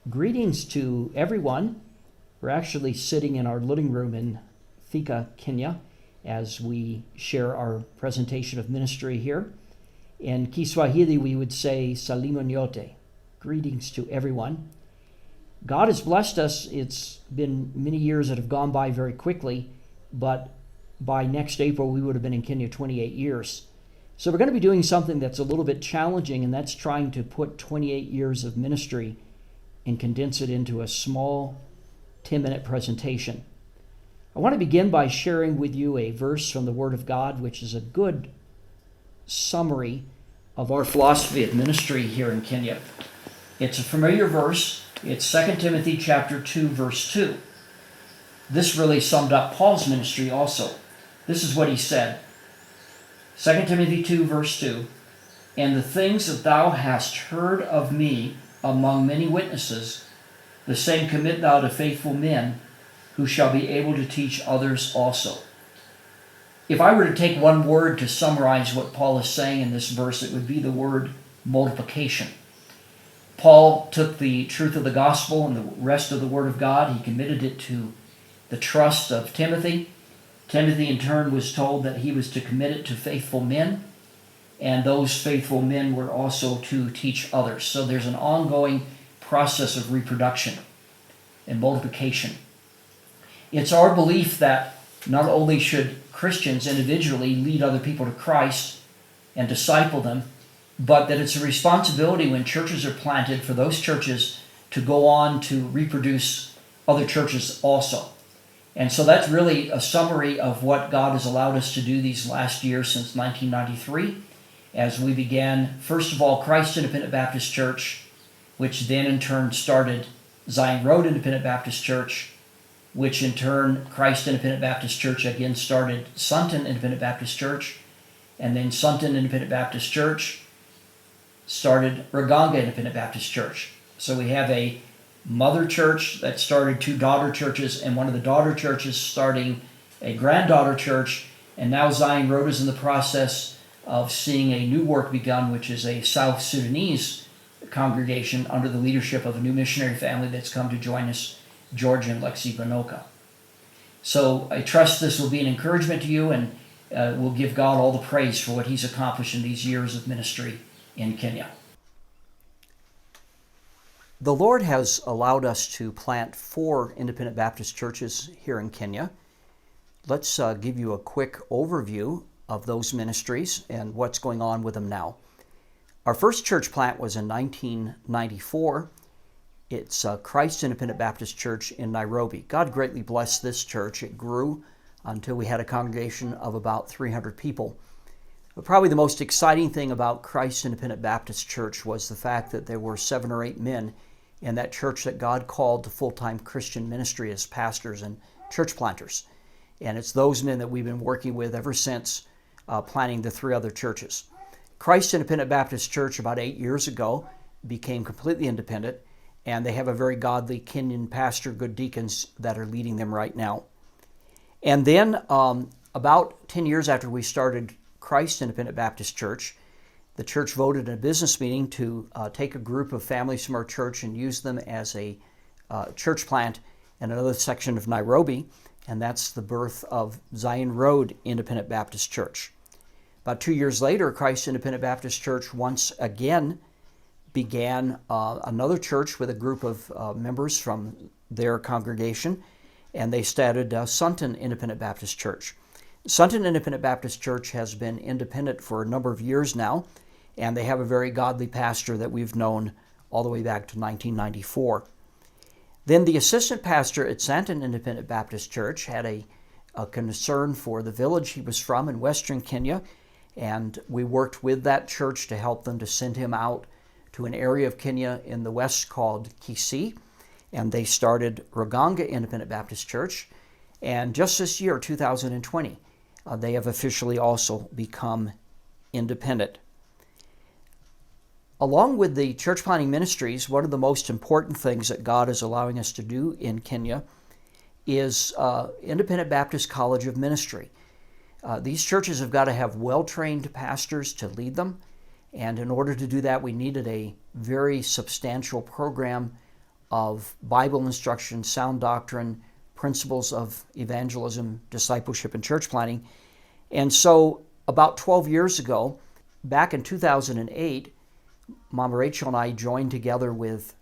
Greetings to everyone. We're actually sitting in our living room in Thika, Kenya, as we share our presentation of ministry here. In Kiswahili, we would say Salimu Nyote. Greetings to everyone. God has blessed us. It's been many years that have gone by very quickly, but by next April, we would have been in Kenya 28 years. So we're going to be doing something that's a little bit challenging, and that's trying to put 28 years of ministry and condense it into a small 10-minute presentation. I want to begin by sharing with you a verse from the Word of God, which is a good summary of our philosophy of ministry here in Kenya. It's a familiar verse. It's 2 Timothy chapter 2, verse 2. This really summed up Paul's ministry also. This is what he said. 2 Timothy 2, verse 2. And the things that thou hast heard of me among many witnesses, the same commit thou to faithful men, who shall be able to teach others also. If I were to take one word to summarize what Paul is saying in this verse, it would be the word multiplication. Paul took the truth of the gospel and the rest of the Word of God. He committed it to the trust of Timothy. Timothy, in turn, was told that he was to commit it to faithful men, and those faithful men were also to teach others. So there's an ongoing process of reproduction and multiplication. It's our belief that not only should Christians individually lead other people to Christ and disciple them, but that it's a responsibility when churches are planted for those churches to go on to reproduce other churches also. And so that's really a summary of what God has allowed us to do these last years since 1993, as we began, first of all, Christ Independent Baptist Church, which then in turn started Zion Road Independent Baptist Church, which in turn Christ Independent Baptist Church again started Sunton Independent Baptist Church, and then Sunton Independent Baptist Church started Ruganga Independent Baptist Church. So we have a mother church that started two daughter churches, and one of the daughter churches starting a granddaughter church, and now Zion Road is in the process of seeing a new work begun, which is a South Sudanese congregation under the leadership of a new missionary family that's come to join us, George and Lexi Banoka. So I trust this will be an encouragement to you, and we'll give God all the praise for what He's accomplished in these years of ministry in Kenya. The Lord has allowed us to plant 4 independent Baptist churches here in Kenya. Let's give you a quick overview of those ministries and what's going on with them now. Our first church plant was in 1994. It's Christ Independent Baptist Church in Nairobi. God greatly blessed this church. It grew until we had a congregation of about 300 people. But probably the most exciting thing about Christ Independent Baptist Church was the fact that there were 7 or 8 men in that church that God called to full-time Christian ministry as pastors and church planters. And it's those men that we've been working with ever since planting the 3 other churches. Christ Independent Baptist Church about 8 years ago became completely independent, and they have a very godly Kenyan pastor, good deacons that are leading them right now. And then about 10 years after we started Christ Independent Baptist Church, the church voted in a business meeting to take a group of families from our church and use them as a church plant in another section of Nairobi, and that's the birth of Zion Road Independent Baptist Church. About 2 years later, Christ Independent Baptist Church once again began another church with a group of members from their congregation, and they started Sunton Independent Baptist Church. Sunton Independent Baptist Church has been independent for a number of years now, and they have a very godly pastor that we've known all the way back to 1994. Then the assistant pastor at Sunton Independent Baptist Church had a concern for the village he was from in western Kenya, and we worked with that church to help them to send him out to an area of Kenya in the west called Kisii, and they started Ruganga Independent Baptist Church. And just this year, 2020, they have officially also become independent. Along with the church planting ministries, one of the most important things that God is allowing us to do in Kenya is Independent Baptist College of Ministry. These churches have got to have well-trained pastors to lead them, and in order to do that, we needed a very substantial program of Bible instruction, sound doctrine, principles of evangelism, discipleship, and church planting. And so about 12 years ago, back in 2008, Mama Rachel and I joined together with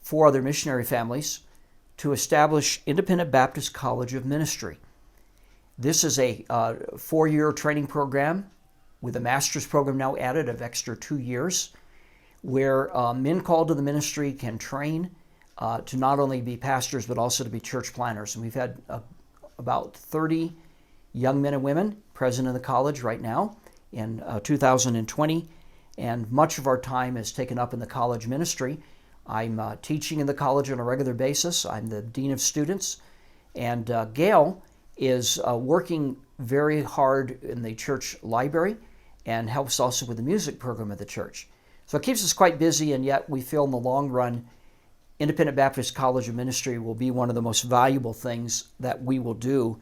4 other missionary families to establish Independent Baptist College of Ministry. This is a 4-year training program with a master's program now added of extra 2 years, where men called to the ministry can train to not only be pastors but also to be church planners. And we've had about 30 young men and women present in the college right now in 2020, and much of our time is taken up in the college ministry. I'm teaching in the college on a regular basis. I'm the dean of students, and Gail is working very hard in the church library and helps also with the music program at the church. So it keeps us quite busy, and yet we feel in the long run, Independent Baptist College of Ministry will be one of the most valuable things that we will do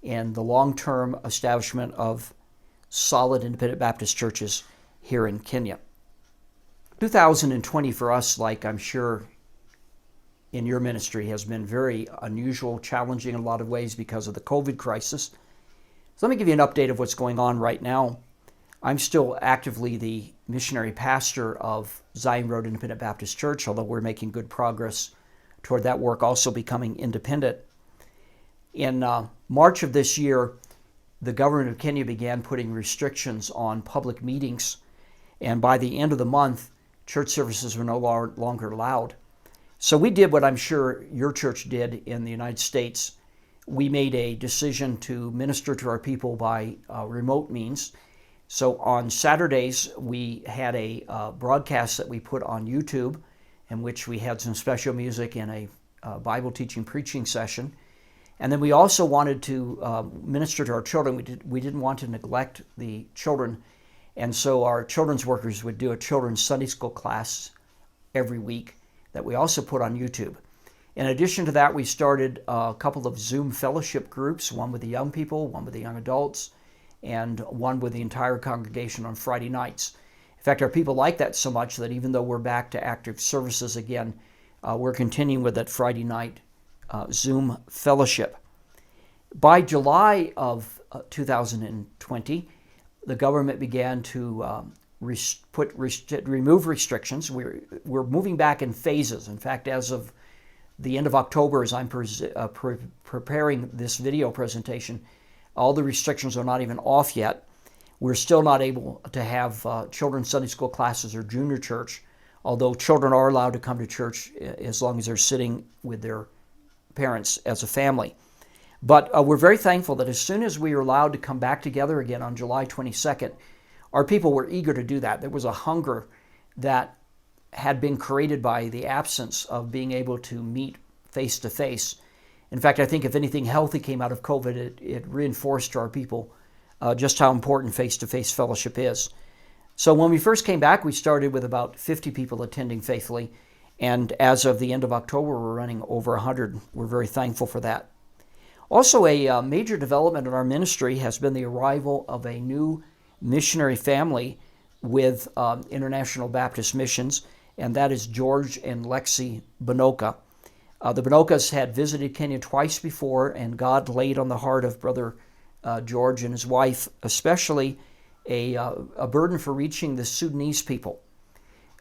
in the long-term establishment of solid Independent Baptist churches here in Kenya. 2020 for us, like I'm sure in your ministry, has been very unusual, challenging in a lot of ways because of the COVID crisis. So let me give you an update of what's going on right now. I'm still actively the missionary pastor of Zion Road Independent Baptist Church, although we're making good progress toward that work also becoming independent. In March of this year, the government of Kenya began putting restrictions on public meetings, and by the end of the month, church services were no longer allowed. So we did what I'm sure your church did in the United States. We made a decision to minister to our people by remote means. So on Saturdays, we had a broadcast that we put on YouTube in which we had some special music and a Bible teaching preaching session. And then we also wanted to minister to our children. We didn't want to neglect the children. And so our children's workers would do a children's Sunday school class every week that we also put on YouTube. In addition to that, we started a couple of Zoom fellowship groups, one with the young people, one with the young adults, and one with the entire congregation on Friday nights. In fact, our people like that so much that even though we're back to active services again, we're continuing with that Friday night Zoom fellowship. By July of 2020, the government began to remove restrictions. We're moving back in phases. In fact, as of the end of October, as I'm preparing this video presentation, all the restrictions are not even off yet. We're still not able to have children's Sunday school classes or junior church, although children are allowed to come to church as long as they're sitting with their parents as a family. But we're very thankful that as soon as we were allowed to come back together again on July 22nd, our people were eager to do that. There was a hunger that had been created by the absence of being able to meet face to face. In fact, I think if anything healthy came out of COVID, it reinforced to our people just how important face-to-face fellowship is. So when we first came back, we started with about 50 people attending faithfully, and as of the end of October, we're running over 100. We're very thankful for that. Also, a major development in our ministry has been the arrival of a new missionary family with International Baptist Missions, and that is George and Lexi Bonoka. The Bonokas had visited Kenya twice before, and God laid on the heart of Brother George and his wife, especially a burden for reaching the Sudanese people.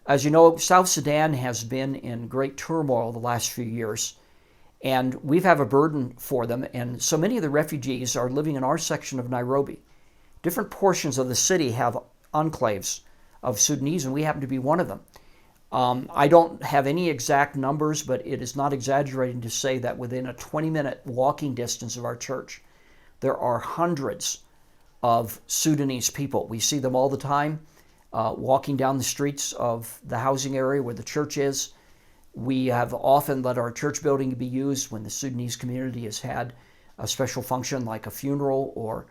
As you know, South Sudan has been in great turmoil the last few years, and we have a burden for them, and so many of the refugees are living in our section of Nairobi. Different portions of the city have enclaves of Sudanese, and we happen to be one of them. I don't have any exact numbers, but it is not exaggerating to say that within a 20-minute walking distance of our church, there are hundreds of Sudanese people. We see them all the time walking down the streets of the housing area where the church is. We have often let our church building be used when the Sudanese community has had a special function like a funeral or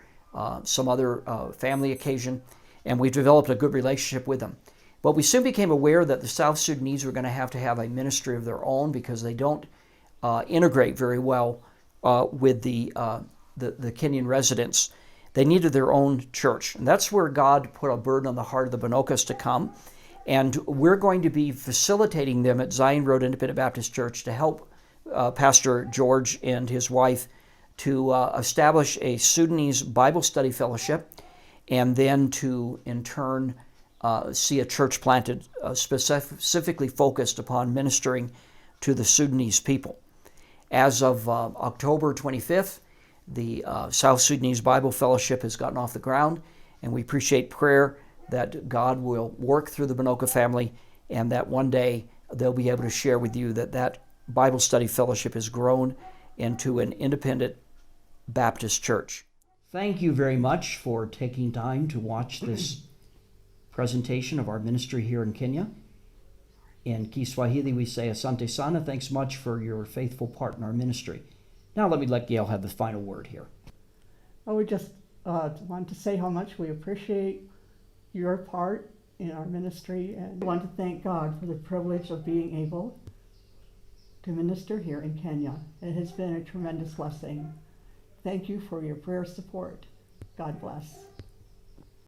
some other family occasion, and we've developed a good relationship with them. But we soon became aware that the South Sudanese were going to have a ministry of their own because they don't integrate very well with the Kenyan residents. They needed their own church. And that's where God put a burden on the heart of the Bonokas to come. And we're going to be facilitating them at Zion Road Independent Baptist Church to help Pastor George and his wife to establish a Sudanese Bible study fellowship, and then to, in turn, see a church planted specifically focused upon ministering to the Sudanese people. As of October 25th, the South Sudanese Bible Fellowship has gotten off the ground, and we appreciate prayer that God will work through the Binoka family, and that one day they'll be able to share with you that that Bible study fellowship has grown into an independent Baptist church. Thank you very much for taking time to watch this presentation of our ministry here in Kenya. In Kiswahili, we say asante sana. Thanks much for your faithful part in our ministry. Now let Gail have the final word here. I would just want to say how much we appreciate your part in our ministry, and I want to thank God for the privilege of being able to minister here in Kenya. It has been a tremendous blessing. Thank you for your prayer support. God bless.